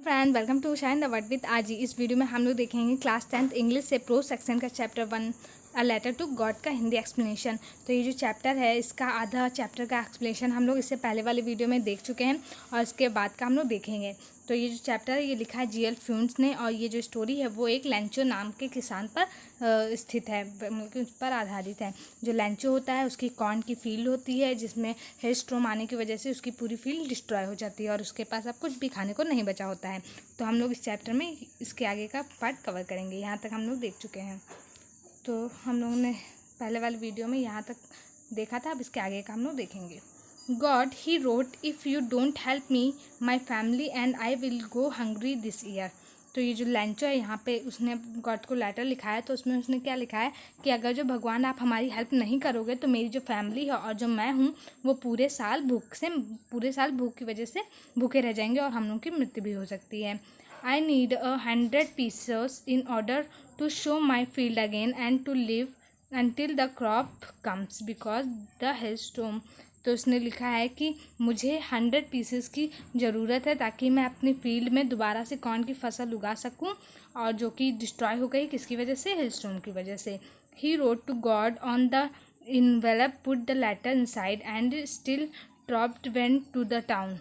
Friend, welcome to shine the world with Aaji. इस video में हम लोग देखेंगे क्लास 10th इंग्लिश से प्रो सेक्शन का chapter 1 a letter to God का हिंदी एक्सप्लेनेशन। तो ये जो चैप्टर है इसका आधा चैप्टर का एक्सप्लेनेशन हम लोग इससे पहले वाले वीडियो में देख चुके हैं और इसके बाद का हम लोग देखेंगे। तो ये जो चैप्टर है ये लिखा है जीएल फ्यून्स ने और ये जो स्टोरी है वो एक लैंचो नाम के किसान पर स्थित है, मतलब उस पर आधारित है। जो लैंचो होता है उसकी कॉर्न की फील्ड होती है जिसमें हेलस्टॉर्म आने की वजह से उसकी पूरी फील्ड डिस्ट्रॉय हो जाती है और उसके पास अब कुछ भी खाने को नहीं बचा होता है। तो हम लोग इस चैप्टर में इसके आगे का पार्ट कवर करेंगे। यहाँ तक हम लोग देख चुके हैं। तो हम लोगों ने पहले वाले वीडियो में यहाँ तक देखा था, अब इसके आगे का हम लोग देखेंगे। God, he wrote, if you don't help me, my family and I will go hungry this year। तो ये जो लैंचो है यहाँ पे उसने गॉड को लेटर लिखा है। तो उसमें उसने क्या लिखा है कि अगर जो भगवान आप हमारी हेल्प नहीं करोगे तो मेरी जो फैमिली है और जो मैं हूँ वो पूरे साल भूख की वजह से भूखे रह जाएंगे और हम लोग की मृत्यु भी हो सकती है। I need 100 pieces in order to show my field again and to live until the crop comes because the hailstorm। तो उसने लिखा है कि मुझे 100 पीसेस की ज़रूरत है ताकि मैं अपनी फील्ड में दोबारा से कॉर्न की फसल उगा सकूं और जो कि डिस्ट्रॉय हो गई किसकी वजह से, हेलस्टॉर्म की वजह से। He wrote to God on the envelope, put the letter inside and still dropped went to the town.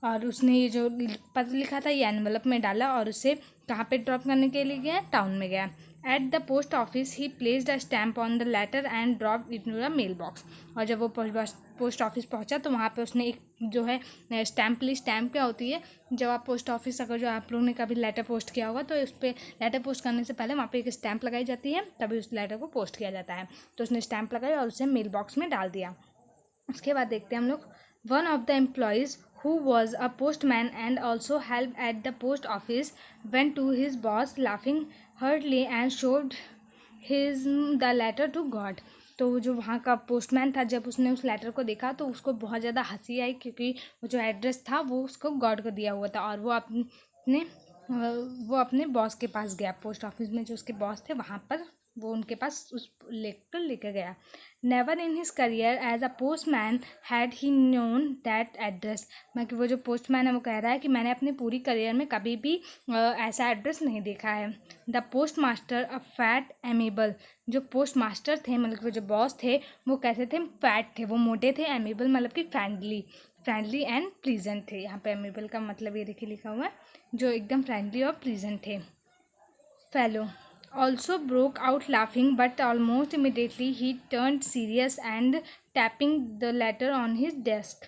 और उसने ये जो पत्र लिखा था ये एनवेलप में डाला और उसे कहाँ पे ड्रॉप करने के लिए गया, टाउन में गया। At the post office he placed a stamp on the letter and drop it to the mail box. और जब वो पोस्ट ऑफिस पहुंचा तो वहाँ पे उसने एक जो है स्टैम्प ली। स्टैम्प क्या होती है, जब आप पोस्ट ऑफिस अगर जो आप लोगों ने कभी लेटर पोस्ट किया होगा तो उस पर लेटर पोस्ट करने से पहले वहाँ पे एक स्टैम्प लगाई जाती है, तभी उस लेटर को पोस्ट किया जाता है। तो उसने स्टैम्प लगाई और उसे मेल बॉक्स में डाल दिया। उसके बाद देखते हैं हम लोग। One of the employees who was a postman and also helped at the post office went to his boss laughing heartily and showed the letter to God। तो जो वहाँ का पोस्टमैन था जब उसने उस लेटर को देखा तो उसको बहुत ज़्यादा हंसी आई क्योंकि वो जो एड्रेस था वो उसको गॉड को दिया हुआ था और वो अपने बॉस के पास गया। पोस्ट ऑफिस में जो उसके बॉस थे वहाँ पर वो उनके पास उस लेटर लेकर गया। Never in his career as a postman had he known that address. मतलब वो जो पोस्टमैन है वो कह रहा है कि मैंने अपनी पूरी करियर में कभी भी ऐसा एड्रेस नहीं देखा है। The post master a fat amiable. जो पोस्ट मास्टर थे मतलब वो जो बॉस थे वो कैसे थे, फैट थे, वो मोटे थे। एमेबल मतलब कि फ्रेंडली एंड प्लीजेंट थे। यहाँ पे एमेबल का मतलब ये देखिए लिखा हुआ है, जो एकदम फ्रेंडली और प्लीजेंट थे। Fellow also broke out laughing but almost immediately he turned serious and tapping the letter on his desk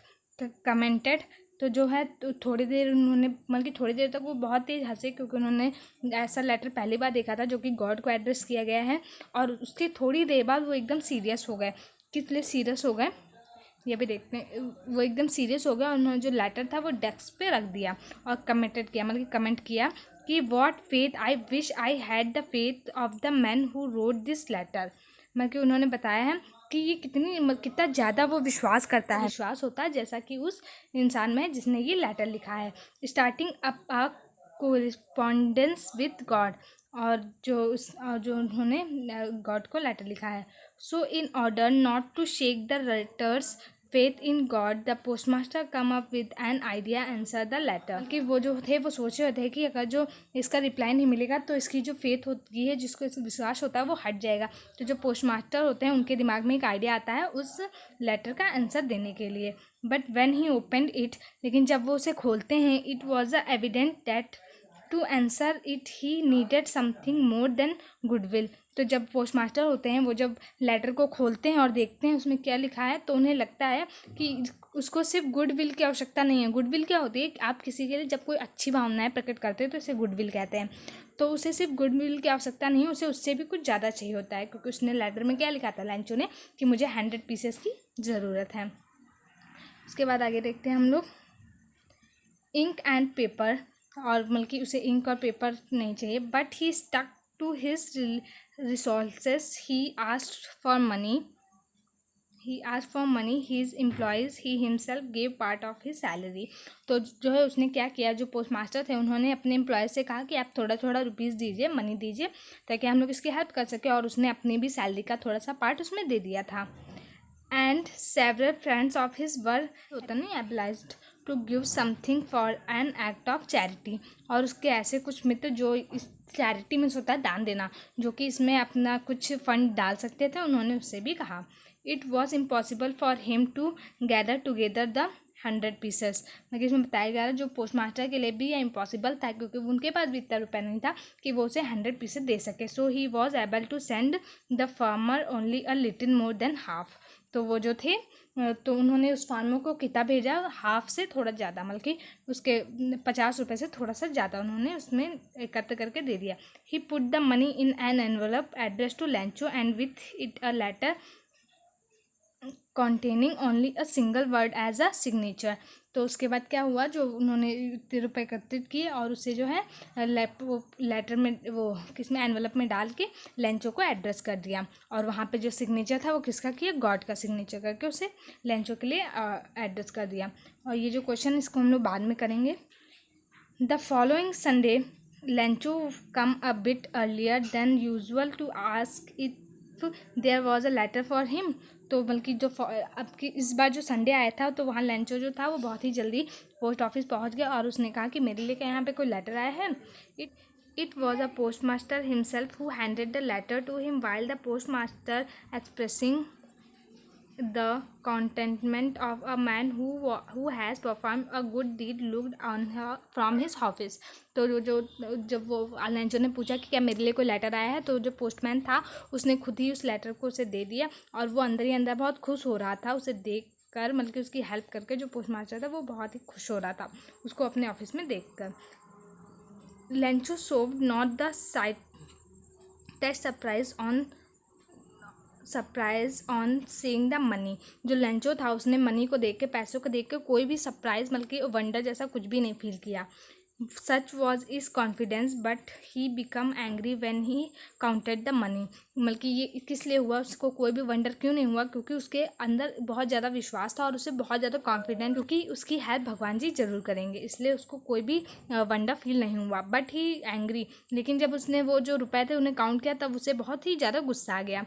commented। तो जो है तो थोड़ी देर उन्होंने मतलब कि थोड़ी देर तक वो बहुत तेज़ हंसे क्योंकि उन्होंने ऐसा लेटर पहली बार देखा था जो कि गॉड को एड्रेस किया गया है। और उसके थोड़ी देर बाद वो एकदम सीरियस हो गए। किस लिए सीरियस हो गए ये भी देखते हैं। वो एकदम सीरियस हो गया और उन्होंने जो लेटर था वो डेस्क पे रख दिया और कमेंटेड किया, मतलब कि कमेंट किया कि what faith, I wish I had the faith of the man who wrote this letter. मतलब कि उन्होंने बताया है कि ये कितना ज़्यादा वो विश्वास करता है, विश्वास होता है जैसा कि उस इंसान में जिसने ये लेटर लिखा है। Starting up a correspondence with God. और जो उन्होंने गॉड को लेटर लिखा है। So in order not to shake the writer's faith in God the postmaster come up with an idea answer the letter. कि वो जो थे वो सोच रहे थे कि अगर जो इसका रिप्लाई नहीं मिलेगा तो इसकी जो फेथ होती है, जिसको इस विश्वास होता है, वो हट जाएगा। तो जो पोस्टमास्टर होते हैं उनके दिमाग में एक आइडिया आता है उस लेटर का आंसर देने के लिए। But when he opened it, लेकिन जब वो उसे खोलते हैं, it was a evident that to answer it he needed something more than goodwill. तो जब पोस्टमास्टर होते हैं वो जब लेटर को खोलते हैं और देखते हैं उसमें क्या लिखा है तो उन्हें लगता है कि उसको सिर्फ गुडविल की आवश्यकता नहीं है। गुडविल क्या होती है, आप किसी के लिए जब कोई अच्छी भावनाएं प्रकट करते हैं तो इसे गुडविल कहते हैं। तो उसे सिर्फ गुडविल की आवश्यकता नहीं है, उसे उससे भी कुछ ज़्यादा चाहिए होता है क्योंकि उसने लेटर में क्या लिखा था लैंचो ने कि मुझे 100 पीसेस की ज़रूरत है। उसके बाद आगे देखते हैं हम लोग। इंक एंड पेपर, और मतलब कि उसे इंक और पेपर नहीं चाहिए। But he stuck to his resources। he asked for money his employees, he himself gave part of his salary। तो जो है उसने क्या किया, जो पोस्टमास्टर थे उन्होंने अपने एम्प्लॉयज़ से कहा कि आप थोड़ा थोड़ा रुपीज़ दीजिए, मनी दीजिए ताकि हम लोग इसकी हेल्प कर सकें, और उसने अपनी भी सैलरी का थोड़ा सा पार्ट उसमें दे दिया था। And several friends of his were होता नहीं obliged to give something for an act of charity. और उसके ऐसे कुछ मित्र जो इस चैरिटी मीन्स होता है दान देना, जो कि इसमें अपना कुछ फंड डाल सकते थे, उन्होंने उससे भी कहा। It was impossible for him to gather together the 100 pieces. मतलब इसमें बताया गया जो पोस्ट मास्टर के लिए भी यह इम्पॉसिबल था, क्योंकि उनके पास भी इतना रुपया नहीं था कि वो उसे 100 पीसेस दे सके। So he was able to send the farmer only a little more than half. तो वो जो थे तो उन्होंने उस फार्मर को कितना भेजा, हाफ से थोड़ा ज़्यादा, मतलब कि उसके 50 रुपये से थोड़ा सा ज़्यादा उन्होंने उसमें एकत्र करके दे दिया। He put the money in an envelope address to Lencho and with it a letter containing only a single word as a signature. तो उसके बाद क्या हुआ, जो उन्होंने इतने रुपये एकत्रित किए और उसे जो है लेटर में वो किसमें एनवलप में डाल के लेंचो को एड्रेस कर दिया। और वहाँ पे जो सिग्नेचर था वो किसका किया, गॉड का सिग्नेचर करके उसे लेंचो के लिए एड्रेस कर दिया। और ये जो क्वेश्चन इसको हम लोग बाद में करेंगे। The following Sunday Lencho come a bit earlier than usual to ask if there was a letter for him. तो बल्कि जो अब की इस बार जो संडे आया था तो वहाँ लेंचो जो था वो बहुत ही जल्दी पोस्ट ऑफिस पहुँच गया और उसने कहा कि मेरे लिए क्या यहाँ पे कोई लेटर आया है। It was a postmaster himself who handed the letter to him while the post master expressing the contentment of a man who has performed a good deed looked on her from his office। तो जब वो Lencho ने पूछा कि क्या मेरे लिए कोई लेटर आया है, तो जो पोस्टमैन था उसने खुद ही उस लेटर को उसे दे दिया और वो अंदर ही अंदर बहुत खुश हो रहा था उसे देख कर, मतलब कि उसकी हेल्प करके। जो पोस्ट मास्टर था वो बहुत ही खुश हो रहा था उसको अपने ऑफिस में देख कर। Lencho showed not the sight that surprise on seeing the money. जो लेंचो था उसने मनी को देख के, पैसों को देख के कोई भी सरप्राइज मतलब कि वंडर जैसा कुछ भी नहीं फील किया। सच was is confidence but he become angry when he counted the money. मतलब कि ये किस लिए हुआ, उसको कोई भी वंडर क्यों नहीं हुआ, क्योंकि उसके अंदर बहुत ज़्यादा विश्वास था और उसे बहुत ज़्यादा कॉन्फिडेंट, क्योंकि उसकी हेल्प भगवान जी जरूर करेंगे, इसलिए उसको कोई भी वंडर फील नहीं हुआ। बट ही एंग्री, लेकिन जब उसने वो जो रुपए थे उन्हें काउंट किया तब उसे बहुत ही ज़्यादा गुस्सा आ गया।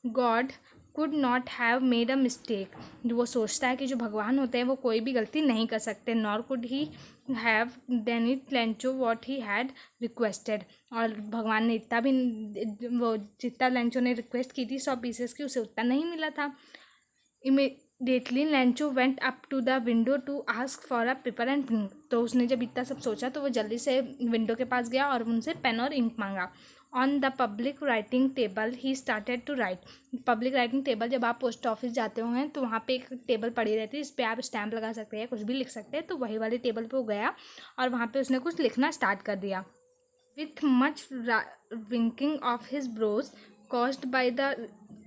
God could not have made a mistake. जो वो सोचता है कि जो भगवान होते हैं वो कोई भी गलती नहीं कर सकते। Nor could he have done it Lencho what he had requested. और भगवान ने इतना भी वो जितना लेंचो ने रिक्वेस्ट की थी 100 पीसेस की, उसे उतना नहीं मिला था। Immediately Lencho went up to the window to ask for a paper and ink. तो उसने जब इतना सब सोचा तो वो जल्दी से विंडो के पास गया और उनसे पेन और इंक मांगा। On the public writing table he started to write. Public writing table, जब आप पोस्ट ऑफिस जाते हो तो वहाँ पे एक टेबल पड़ी रहती है, इस पर आप स्टैम्प लगा सकते हैं, कुछ भी लिख सकते हैं। तो वही वाली टेबल पे वो गया और वहाँ पे उसने कुछ लिखना स्टार्ट कर दिया। With much winking of his brows caused by the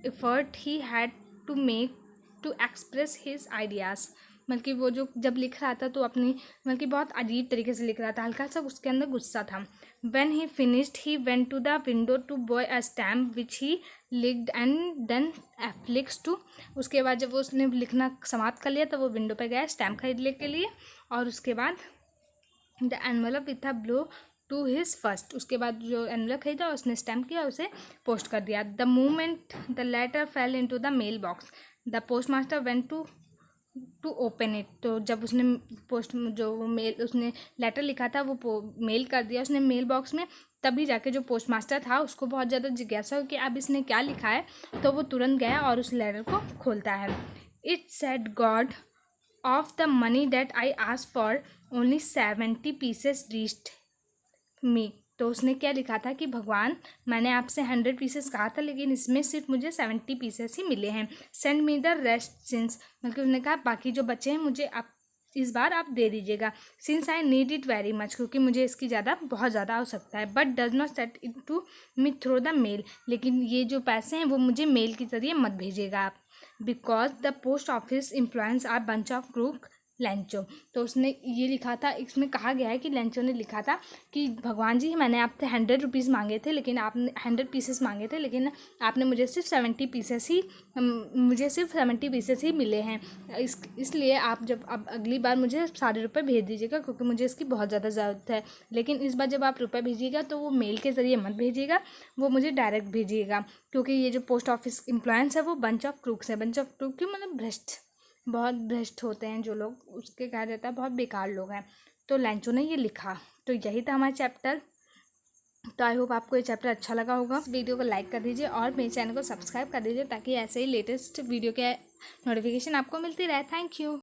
effort he had to make to express his ideas. मतलब कि वो जो जब लिख रहा था तो अपनी मतलब कि बहुत अजीब तरीके से लिख रहा था, हल्का सा उसके अंदर गुस्सा था। When he finished, he went to the window to buy a stamp which he licked and then affixed to। उसके बाद जब वो उसने लिखना समाप्त कर लिया तो वो विंडो पे गया स्टैम्प खरीदने के लिए और उसके बाद the envelope with a blow to his first. उसके बाद जो एनवलप खरीदा उसने स्टैम्प किया उसे पोस्ट कर दिया। The moment the letter fell into the mail box the post master went to open it. तो जब उसने पोस्ट जो मेल उसने लेटर लिखा था वो मेल कर दिया उसने मेल बॉक्स में, तभी जाके जो पोस्ट मास्टर था उसको बहुत ज़्यादा जिज्ञासा हो कि अब इसने क्या लिखा है। तो वो तुरंत गया और उस लेटर को खोलता है। It said God of the money that I ask for only 70 pieces reached me. तो उसने क्या लिखा था कि भगवान मैंने आपसे 100 पीसेस कहा था लेकिन इसमें सिर्फ मुझे 70 पीसेस ही मिले हैं। Send me the rest since, मतलब उसने कहा बाकी जो बचे हैं मुझे आप इस बार आप दे दीजिएगा। Since I need it very much, क्योंकि मुझे इसकी बहुत ज़्यादा आवश्यकता है। But does not set it to me through the mail, लेकिन ये जो पैसे हैं वो मुझे मेल के ज़रिए मत भेजिएगा आप। Because the post office employees are bunch of crook Lencho. तो उसने ये लिखा था, इसमें कहा गया है कि लेंचो ने लिखा था कि भगवान जी मैंने आपसे 100 रुपीज़ मांगे थे लेकिन आपने 100 पीसेस मांगे थे लेकिन आपने मुझे सिर्फ 70 पीसेस ही मिले हैं। इसलिए आप जब अब अगली बार मुझे सारे रुपए भेज दीजिएगा क्योंकि मुझे इसकी बहुत ज़्यादा ज़रूरत है। लेकिन इस बार जब आप रुपए भेजिएगा तो वो मेल के ज़रिए मत भेजिएगा, वो मुझे डायरेक्ट भेजिएगा, क्योंकि ये जो पोस्ट ऑफिस एम्प्लॉयज़ है वो बंच ऑफ क्रूक्स है। बंच ऑफ क्रूक क्यों, मतलब भ्रष्ट बहुत भ्रष्ट होते हैं जो लोग, उसके कहा जाता है बहुत बेकार लोग हैं। तो लैंचो ने ये लिखा। तो यही था हमारा चैप्टर। तो आई होप आपको ये चैप्टर अच्छा लगा होगा। इस वीडियो को लाइक कर दीजिए और मेरे चैनल को सब्सक्राइब कर दीजिए ताकि ऐसे ही लेटेस्ट वीडियो के नोटिफिकेशन आपको मिलती रहे। Thank you.